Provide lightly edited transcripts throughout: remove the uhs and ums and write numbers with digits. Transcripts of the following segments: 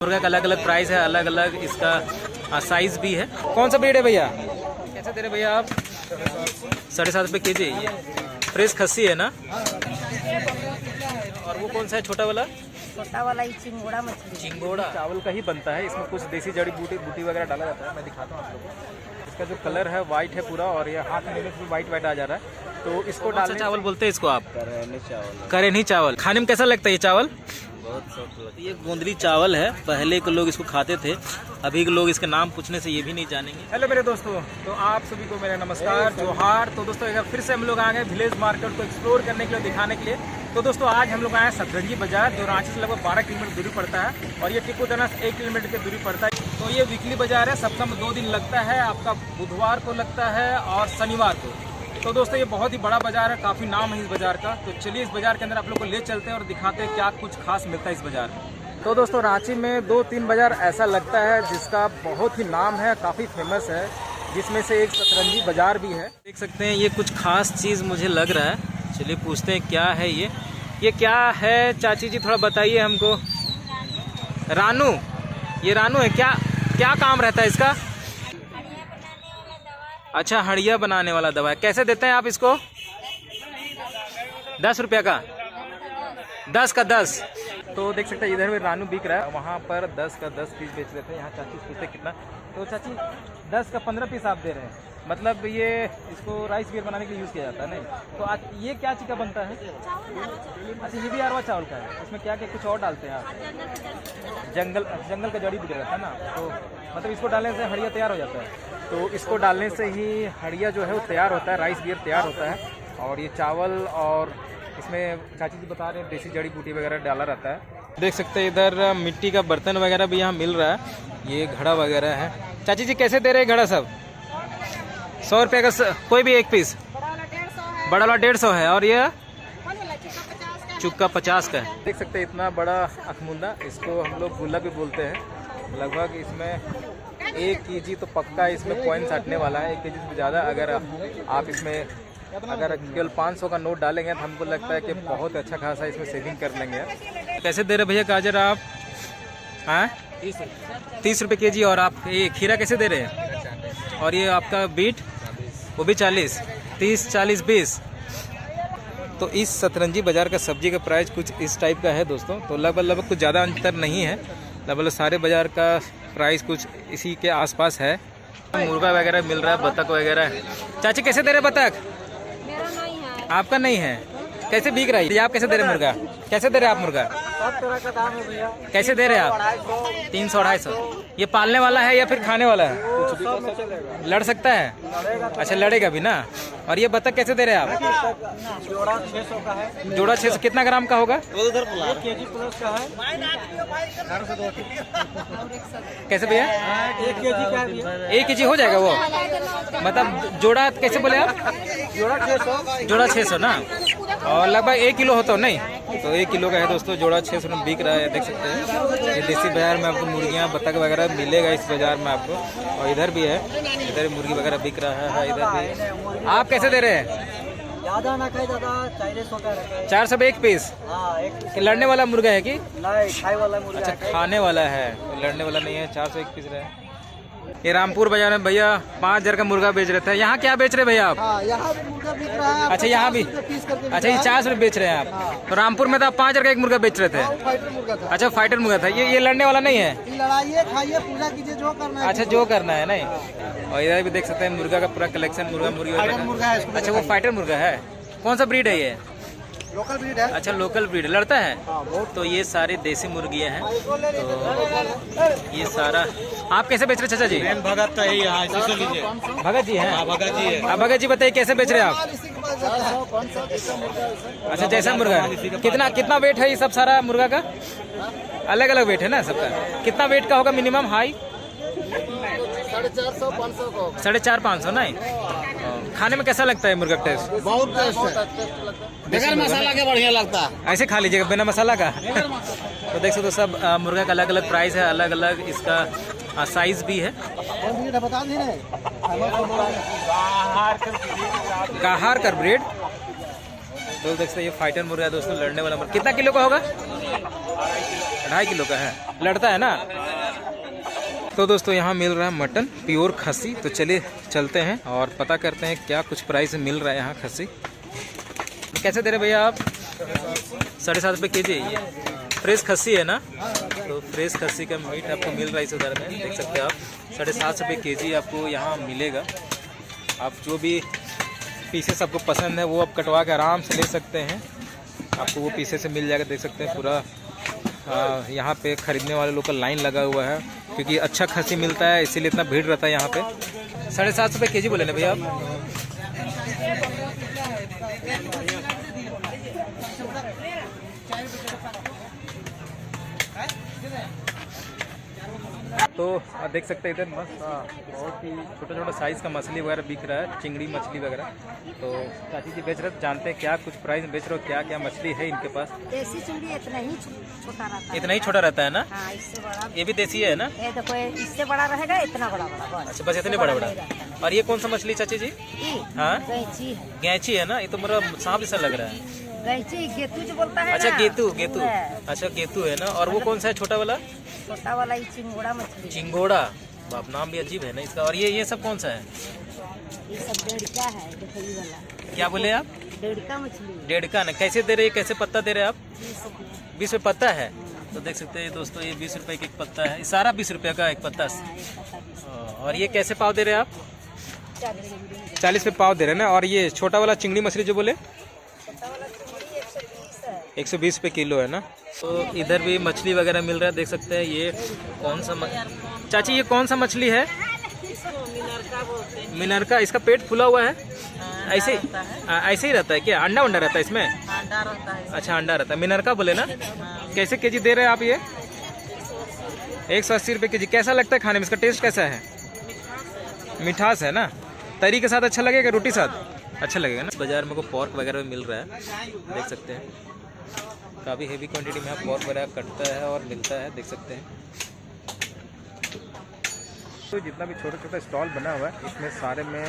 मुर्गा का अलग अलग प्राइस है, अलग अलग इसका साइज भी है। कौन सा ब्रीड है भैया? कैसे दे रहे भैया आप? 7.5 रुपये केजी। ये फ्रेश खस्सी है ना? और वो कौन सा है छोटा वाला? छोटा वाला ही चिंगोड़ा मछली। चिंगोड़ा चावल का ही बनता है, इसमें कुछ देसी जड़ी बूटी वगैरह डाला जाता है। मैं दिखाता हूँ आप लोगों को। इसका जो कलर है वाइट है पूरा, और ये हाथ में भी वाइट आ जा रहा है। तो इसको डालने चावल बोलते हैं इसको आप? करेनी चावल। खाने में कैसा लगता है ये चावल? बहुत सॉफ्ट लगता है। ये गोंदली चावल है, पहले के लोग इसको खाते थे, अभी के लोग इसके नाम पूछने से ये भी नहीं जानेंगे। हेलो मेरे दोस्तों, तो आप सभी को मेरा नमस्कार, जोहार। तो दोस्तों एक बार फिर से हम लोग आ गए विलेज मार्केट को एक्सप्लोर करने के लिए, दिखाने के लिए। तो दोस्तों आज हम लोग आए हैं सतरंजी बाजार, जो रांची से लगभग 12 किलोमीटर दूरी पड़ता है, और ये टिप्पू से 1 किलोमीटर की दूरी पड़ता है। तो ये वीकली बाजार है, सप्ताह में 2 दिन लगता है। आपका बुधवार को लगता है और शनिवार को। तो दोस्तों ये बहुत ही बड़ा बाजार है, काफ़ी नाम है इस बाजार का। तो चलिए इस बाजार के अंदर आप लोग को ले चलते हैं और दिखाते हैं क्या कुछ खास मिलता है इस बाजार में। तो दोस्तों रांची में 2-3 बाजार ऐसा लगता है जिसका बहुत ही नाम है, काफ़ी फेमस है, जिसमें से एक सतरंजी बाजार भी है। देख सकते हैं ये कुछ खास चीज़ मुझे लग रहा है। चलिए पूछते हैं क्या है ये क्या है? चाची जी थोड़ा बताइए हमको। रानू, ये रानू है क्या? क्या काम रहता है इसका? अच्छा, हड़िया बनाने वाला दवा है। कैसे देते हैं आप इसको? 10 रुपये का? 10 का 10। तो देख सकते हैं इधर भी रानू बिक रहा है, वहाँ पर 10 का 10 पीस बेच रहे थे। यहाँ चाची पूछते कितना, तो चाची 10 का 15 पीस आप दे रहे हैं। मतलब ये इसको राइस बियर बनाने के लिए यूज़ किया जाता है नहीं? तो आज ये क्या चीज़ का बनता है? अच्छा, ये भी अरवा चावल का है। इसमें क्या क्या कुछ और डालते हैं आप? जंगल का जड़ी बूटी रहता है ना, तो मतलब इसको डालने से हड़िया तैयार हो जाता है। तो इसको डालने से ही हड़िया जो है वो तैयार होता है, राइस बियर तैयार होता है। और ये चावल, और इसमें चाची जी बता रहे हैं देसी जड़ी बूटी वगैरह डाला रहता है। देख सकते हैं इधर मिट्टी का बर्तन वगैरह भी यहाँ मिल रहा है। ये घड़ा वगैरह है। चाची जी कैसे दे रहे हैं घड़ा सब? 100 रुपये का कोई भी एक पीस? बड़ा वाला 150 है, और ये चुक्का 50 का है। देख सकते हैं इतना बड़ा अखमुंदा, इसको हम लोग गुल्ला भी बोलते हैं। लगभग इसमें 1 केजी तो पक्का इसमें कॉइन साटने वाला है। 1 केजी से ज़्यादा अगर आप इसमें केवल 500 का नोट डालेंगे तो हमको लगता है कि बहुत अच्छा खासा इसमें सेविंग कर लेंगे। कैसे दे रहे भैया गाजर आप? हाँ, 30 रुपये केजी। और आप ये खीरा कैसे दे रहे हैं? और ये आपका बीट वो भी 40, 30, 40, 20। तो इस सतरंजी बाजार का सब्जी का प्राइस कुछ इस टाइप का है दोस्तों। तो लगभग कुछ ज़्यादा अंतर नहीं है, लगभग सारे बाजार का प्राइस कुछ इसी के आसपास है। मुर्गा वगैरह मिल रहा है, बतख वगैरह। चाची कैसे दे रहे बतख? मेरा नहीं है। आपका नहीं है? कैसे बिक रहा है? आप कैसे दे रहे मुर्गा? कैसे दे रहे आप मुर्गा? सब तरह का दाम है भैया। कैसे दे रहे आप? 300, 250। ये पालने वाला है या फिर खाने वाला है? लड़ सकता है? अच्छा, लड़ेगा भी ना। और ये बतख कैसे दे रहे हैं आप? जोड़ा 600 का है। जोड़ा 600। कितना ग्राम का होगा? 1 केजी प्लस का है। कैसे भैया? 1 केजी का है। 1 केजी हो जाएगा वो? मतलब जोड़ा कैसे बोले आप? जोड़ा 600। जोड़ा 600 ना, और लगभग 1 किलो होता हो नहीं? तो 1 किलो का है दोस्तों, जोड़ा 600 में बिक रहा है। देख सकते हैं ये देसी बाजार में आपको मुर्गियाँ बतख वगैरह मिलेगा इस बाजार में आपको। और इधर भी है, इधर मुर्गी वगैरह बिक रहा है। इधर भी। आप कैसे दे रहे हैं? ज्यादा ना खाए, ज्यादा 400 का रखे। 400 में 1 पीस? हाँ, एक लड़ने वाला मुर्गा है कि नहीं, खाए वाला मुर्गा। अच्छा, खाने वाला है, तो लड़ने वाला नहीं है। 400 1 पीस रहे। ये रामपुर बाजार में भैया 5000 का मुर्गा बेच रहे थे। यहाँ क्या बेच रहे भैया आप? हाँ, यहाँ भी मुर्गा बिक रहा है। अच्छा, यहाँ भी। अच्छा, ये 400 रुपये बेच रहे हैं आप। तो रामपुर में तो आप 5000 का एक मुर्गा बेच रहे थे। फाइटर मुर्गा था। अच्छा, फाइटर मुर्गा था। ये लड़ने वाला नहीं है? लड़ाइए, खाइए, पूजा कीजिए, जो करना है। अच्छा, जो करना है नहीं। और इधर भी देख सकते हैं मुर्गा का पूरा कलेक्शन, मुर्गा मुर्गी। अच्छा, वो फाइटर मुर्गा है। कौन सा ब्रीड है ये? लोकल ब्रीड है। अच्छा, लोकल ब्रीड। लड़ता है? तो ये सारी देसी मुर्गियाँ हैं। तो ये सारा आप कैसे बेच रहे चाचा जी? भगत का ही यहाँ इसी से लीजिए। भगत जी हैं? भगत जी है। भगत जी बताइए कैसे बेच रहे हैं आप? अच्छा, जैसा मुर्गा है। कितना वेट है ये सब सारा मुर्गा का? अलग अलग वेट है ना सबका? कितना वेट का होगा मिनिमम हाई? 450-500 नहीं? खाने में कैसा लगता है मुर्गा का टेस्ट? बहुत टेस्ट है, बगैर मसाला के बढ़िया लगता है। ऐसे खा लीजिएगा बिना मसाला का। तो देख सकते हो सब मुर्गा का अलग अलग प्राइस है, अलग अलग इसका साइज भी है। बता दी गाहार कर ब्रीड। तो देख सकते ये फाइटर मुर्गा है दोस्तों, लड़ने वाला मुर्गा। कितना किलो का होगा? 2.5 किलो का है, लड़ता है ना। तो दोस्तों यहाँ मिल रहा है मटन प्योर खस्सी। तो चलिए चलते हैं और पता करते हैं क्या कुछ प्राइस मिल रहा है यहाँ खस्सी। कैसे दे रहे भैया आप? 7.5 रुपये के जी। ये फ्रेश खस्सी है ना, तो फ्रेश खस्सी का मीट आपको मिल रहा है इस उधर में, देख सकते हैं आप। 7.5 रुपये के जी आपको यहाँ मिलेगा। आप जो भी पीसेस आपको पसंद है वो आप कटवा के आराम से ले सकते हैं, आपको वो पीसेस से मिल जाएगा। देख सकते हैं पूरा यहाँ पे ख़रीदने वाले लोग का लाइन लगा हुआ है, क्योंकि अच्छा खस्सी मिलता है इसीलिए इतना भीड़ रहता है यहाँ पे। 7.5 रुपये के जी बोले ना भैया आप? तो देख सकते हैं इधर मस्त बहुत ही छोटा छोटा साइज़ का मछली वगैरह बिक रहा है, चिंगड़ी मछली वगैरह। तो चाची जी बेच रहे, जानते हैं क्या कुछ प्राइस बेच रहे हो, क्या क्या मछली है इनके पास? देसी चिंगड़ी इतना ही छोटा रहता है। इतना ही छोटा रहता है ना? हाँ, इससे बड़ा ये भी देसी है ना? ये देखो, इससे बड़ा रहेगा, इतना बड़ा बड़ा। अच्छा, बस इतने बड़ा बड़ा। और ये कौन सा मछली चाची जी? हाँ, गैंची है। गैंची है ना? ये तो मेरा सांप जैसा लग रहा है। गैंची गेतू जो बोलता है। अच्छा, ना, गेतू। है। अच्छा, गेतू है ना। और वो कौन सा है छोटा वाला? छोटा वाला ये चिंगोड़ा मछली। चिंगोड़ा, बाप नाम भी अजीब है ना इसका। और ये सब कौन सा है? ये सब डेढ़का है, देखो ये वाला। क्या बोले आप? डेढ़का मछली। डेढ़का ना? कैसे दे रहे हैं, कैसे पत्ता दे रहे हैं आप? 20 रुपये पत्ता है। हाँ। तो देख सकते हैं दोस्तों, ये 20 रुपये का एक पत्ता है, सारा 20 रुपये का एक पत्ता। और ये कैसे पाव दे रहे हैं आप? 40 रुपये पाव दे रहे हैं ना। और ये छोटा वाला चिंगड़ी मछली जो बोले? 120 रुपये किलो है ना। तो इधर भी मछली वगैरह मिल रहा है, देख सकते हैं। ये कौन सा चाची, ये कौन सा मछली है? मिनरका। इसका पेट फूला हुआ है ऐसे ही रहता है क्या? अंडा वंडा रहता है इसमें? अंडा रहता है। अच्छा, अंडा रहता है। मिनरका बोले ना? कैसे केजी दे रहे हैं आप ये? 180 रुपये के जी। कैसा लगता है खाने में, इसका टेस्ट कैसा है? मिठास है ना? तरी के साथ अच्छा लगेगा, रोटी साथ अच्छा लगेगा ना। बाजार में को पॉर्क वगैरह मिल रहा है, देख सकते हैं। काफ़ी हेवी क्वांटिटी में यहाँ पॉर्क वगैरह कटता है और मिलता है, देख सकते हैं। तो जितना भी छोटा छोटा स्टॉल बना हुआ है इसमें सारे में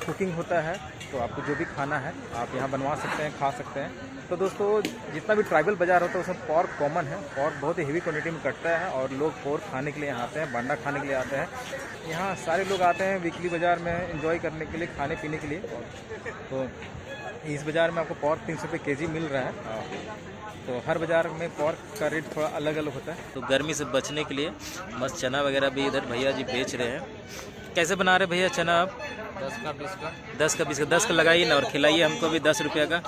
कुकिंग होता है। तो आपको जो भी खाना है आप यहाँ बनवा सकते हैं, खा सकते हैं। तो दोस्तों जितना भी ट्राइबल बाज़ार होता है उसमें पॉर्क कॉमन है। पॉर्क बहुत ही हेवी क्वांटिटी में कटता है और लोग पॉर्क खाने के लिए यहाँ आते हैं, बांडा खाने के लिए आते हैं। यहाँ सारे लोग आते हैं वीकली बाज़ार में एंजॉय करने के लिए, खाने पीने के लिए। तो इस बाज़ार में आपको पॉर्क 300 रुपये के जी मिल रहा है। तो हर बाज़ार में पॉर्क का रेट थोड़ा अलग अलग होता है। तो गर्मी से बचने के लिए मस्त चना वगैरह भी इधर भैया जी बेच रहे हैं। कैसे बना रहे भैया चना आप? 10 का 20 का। 10 का 20 का। 10 का लगाइए ना और खिलाइए हमको भी 10 रुपये का।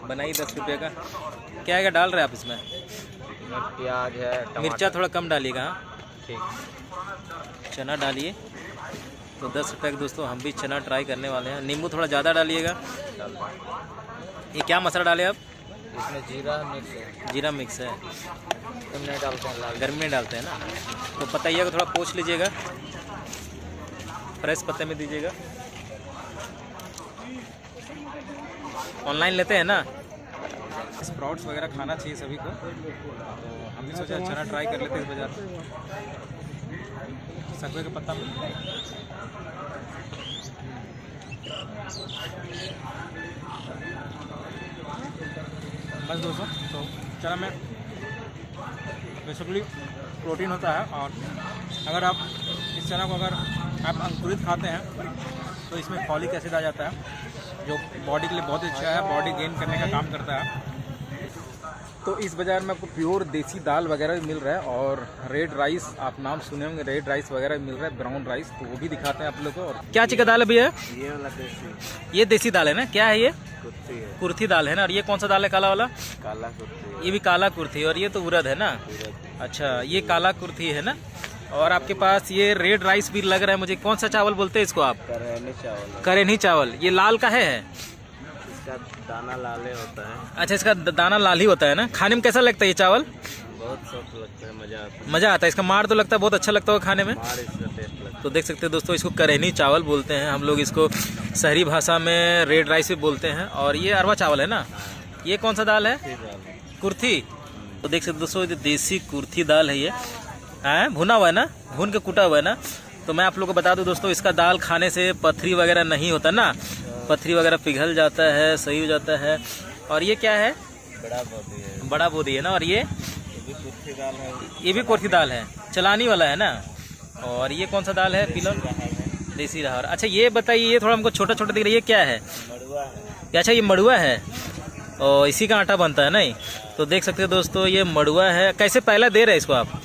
बनाइए 10 रुपये का। क्या क्या डाल रहे हैं आप इसमें? प्याज है, मिर्चा थोड़ा कम डालिएगा। हाँ, ठीक। चना डालिए। तो 10 रुपये का दोस्तों हम भी चना ट्राई करने वाले हैं। नींबू थोड़ा ज़्यादा डालिएगा। ये क्या मसाला डाले आप? इसमें जीरा मिक्स है। जीरा मिक्स है, तुम नहीं डालते हैं? लाल गर्मी में डालते हैं ना। तो पतैया को थोड़ा पोंछ लीजिएगा, फ्रेश पत्ते में दीजिएगा। ऑनलाइन लेते हैं ना। स्प्राउट्स वगैरह खाना चाहिए सभी को। तो हम भी सोचा चना ट्राई कर लेते हैं इस बाजार में। सकुए का पत्ता बस दोस्तों। तो चना में बेसिकली प्रोटीन होता है, और अगर आप इस चना को अगर आप अंकुरित खाते हैं तो इसमें फॉलिक एसिड आ जाता है जो बॉडी के लिए बहुत अच्छा है, बॉडी गेन करने का काम करता है। तो इस बाज़ार में आपको प्योर देसी दाल वगैरह भी मिल रहा है, और रेड राइस, आप नाम सुने होंगे, रेड राइस वगैरह मिल रहा है, ब्राउन राइस। तो वो भी दिखाते हैं आप लोग को। और क्या चीज़ का दाल है भैया? ये वाला देसी। ये देसी दाल है ना? क्या है ये? कुर्ती है। कुर्थी दाल है ना। और ये कौन सा दाल है? काला वाला? काला कुर्ती। ये भी काला कुर्थी। और ये तो उड़द है ना? अच्छा, ये काला कुर्थी है ना। और आपके पास ये रेड राइस भी लग रहा है मुझे। कौन सा चावल बोलते हैं इसको आप? करेनी चावल। करेनी चावल। ये लाल का है? इसका दाना लाले होता है। अच्छा, इसका दाना लाल ही होता है ना। खाने में कैसा लगता है ये चावल? बहुत सॉफ्ट लगता है, मजा आता है। मज़ा आता है। इसका मार तो लगता है बहुत अच्छा लगता होगा खाने में। मार इसका टेस्ट लगता है। तो देख सकते हैं दोस्तों, इसको करेनी चावल बोलते हैं हम लोग। इसको शहरी भाषा में रेड राइस भी बोलते हैं। और ये अरवा चावल है ना। ये कौन सा दाल है? कुर्थी। तो देख सकते दोस्तों, ये देसी कुर्थी दाल है। ये है भुना हुआ है ना, भून के कूटा हुआ है ना। तो मैं आप लोगों को बता दूं दोस्तों, इसका दाल खाने से पथरी वगैरह नहीं होता ना, पथरी वगैरह पिघल जाता है, सही हो जाता है। और ये क्या है? बड़ा बोटी है। बड़ा बोदी है ना। और ये भी कुर्थी दाल है, चलानी वाला है ना। और ये कौन सा दाल है? पिलो देसी रहर। अच्छा ये बताइए, ये थोड़ा हमको छोटा छोटा दिख रहा है, ये क्या है? अच्छा ये मड़ुआ है और इसी का आटा बनता है नहीं। तो देख सकते हो दोस्तों, ये मड़ुआ है। कैसे पहला दे रहे हैं इसको आप?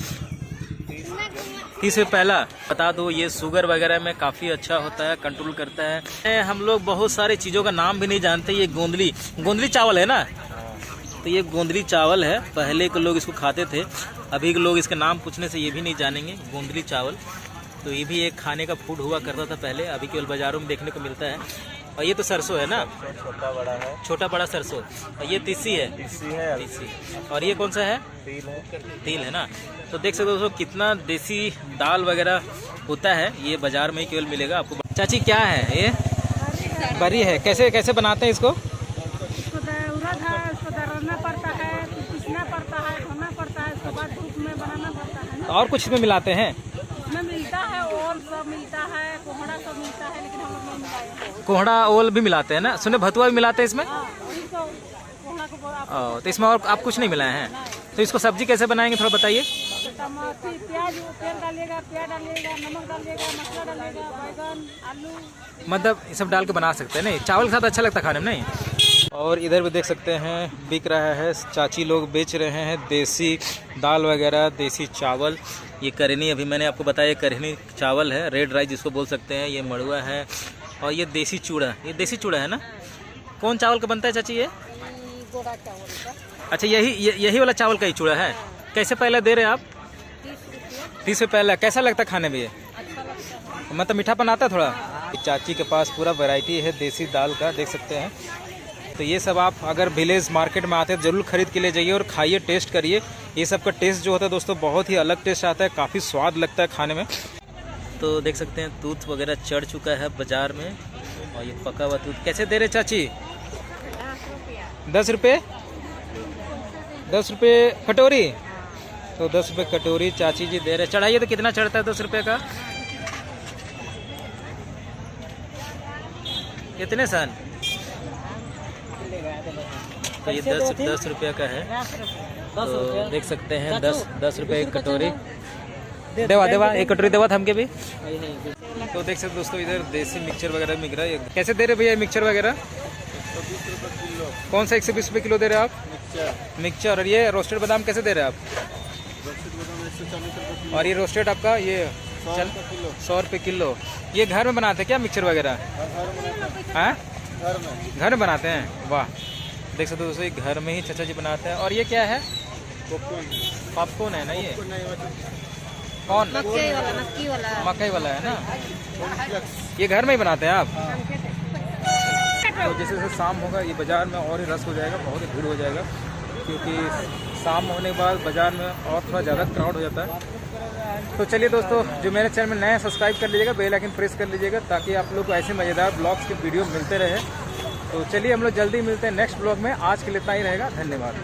30 रुपये पहला। बता दो ये शुगर वगैरह में काफ़ी अच्छा होता है, कंट्रोल करता है। हम लोग बहुत सारी चीज़ों का नाम भी नहीं जानते। ये गोंदली चावल है ना। तो ये गोंदली चावल है, पहले के लोग इसको खाते थे, अभी के लोग इसका नाम पूछने से ये भी नहीं जानेंगे। गोंदली चावल, तो ये भी एक खाने का फूड हुआ करता था पहले, अभी केवल बाज़ारों में देखने को मिलता है। और ये तो सरसों है ना, छोटा बड़ा सरसों। और ये तीसी है, तीसी। और ये कौन सा है? तिल है ना। तो देख सकते हो दोस्तों कितना देसी दाल वगैरह होता है, ये बाजार में ही केवल मिलेगा आपको। चाची क्या है ये? बरी है। कैसे कैसे बनाते हैं इसको? उड़द है, उसको दरना पड़ता है, पीसना पड़ता है, धोना पड़ता है, उसके बाद धूप में बनाना पड़ता है ना। और कुछ इसमें मिलाते हैं? इसमें मिलता है ओल सब मिलता है, कोहड़ा सब मिलता है, लेकिन हम लोग नहीं मिलाए। कोहड़ा ओल भी मिलाते हैं ना, सुने भतुआ भी मिलाते हैं इसमें। वही तो कोहड़ा को तो इसमें और आप कुछ नहीं मिलाए हैं। तो इसको सब्जी कैसे बनाएंगे थोड़ा बताइए। टमाटर, प्याज, तेल डालिएगा, प्याज डालिएगा, नमक डालिएगा, मसाला डालिएगा, बैगन, आलू, मतलब ये सब डाल के बना सकते हैं नहीं। चावल के साथ अच्छा लगता है खाने में नहीं। और इधर भी देख सकते हैं बिक रहा है, चाची लोग बेच रहे हैं देसी दाल वगैरह, देसी चावल। ये करनी, अभी मैंने आपको बताया करनी चावल है, रेड राइस जिसको बोल सकते हैं। ये मड़ुआ है और ये देसी चूड़ा, ये देसी चूड़ा है ना। कौन चावल का बनता है चाची ये? गोड़ा चावल का अच्छा यही वाला चावल का ही चूड़ा है। कैसे पहले दे रहे हैं आप? 30 रुपये पहला। कैसा लगता है खाने में ये? अच्छा लगता है। मतलब मीठापन आता है थोड़ा। चाची के पास पूरा वैरायटी है देसी दाल का, देख सकते हैं। तो ये सब आप अगर विलेज मार्केट में आते हैं ज़रूर खरीद के ले जाइए और खाइए, टेस्ट करिए। ये सब का टेस्ट जो होता है दोस्तों बहुत ही अलग टेस्ट आता है, काफ़ी स्वाद लगता है खाने में। तो देख सकते हैं दूध वगैरह चढ़ चुका है बाज़ार में। और ये पका हुआ दूध कैसे दे रहे चाची? 10 रुपये। 10 रुपये कटोरी। तो 10 रुपये कटोरी चाची जी दे रहे। चढ़ाइए तो कितना चढ़ता है 10 रुपये का? कितने सन? तो ये 10 रुपये का है। तो देख सकते हैं 10 रुपये एक कटोरी। देवा एक कटोरी देवा हमके भी। तो देख सकते दोस्तों इधर देसी मिक्सचर वगैरह मिल रहा है। कैसे दे रहे भैया मिक्सचर वगैरह? 120 रुपये किलो। कौन सा 120 रुपये किलो दे रहे हैं आप? मिक्सचर। और ये रोस्टेड बादाम कैसे दे रहे हैं आप? 140 रुपये। और ये रोस्टेड आपका ये 100 रुपये किलो। ये घर में बनाते हैं क्या मिक्सचर वगैरह? हाँ घर में बनाते हैं। वाह, देख सकते हो दोस्तों ये घर में ही चाचा जी बनाते हैं। और ये क्या है? पॉपकॉर्न है ना ये? कौन? मकई वाला है ना। ये घर में ही बनाते हैं आप? तो जैसे जैसे शाम होगा ये बाज़ार में और ही रश हो जाएगा, बहुत ही भीड़ हो जाएगा, क्योंकि शाम होने के बाद बाज़ार में और थोड़ा ज़्यादा क्राउड हो जाता है। तो चलिए दोस्तों, जो मेरे चैनल में नए सब्सक्राइब कर लीजिएगा, बेल आइकन प्रेस कर लीजिएगा, ताकि आप लोग को ऐसे मज़ेदार ब्लॉग्स के वीडियो मिलते रहे। तो चलिए हम लोग जल्दी मिलते हैं नेक्स्ट ब्लॉग में। आज के लिए इतना ही रहेगा। धन्यवाद।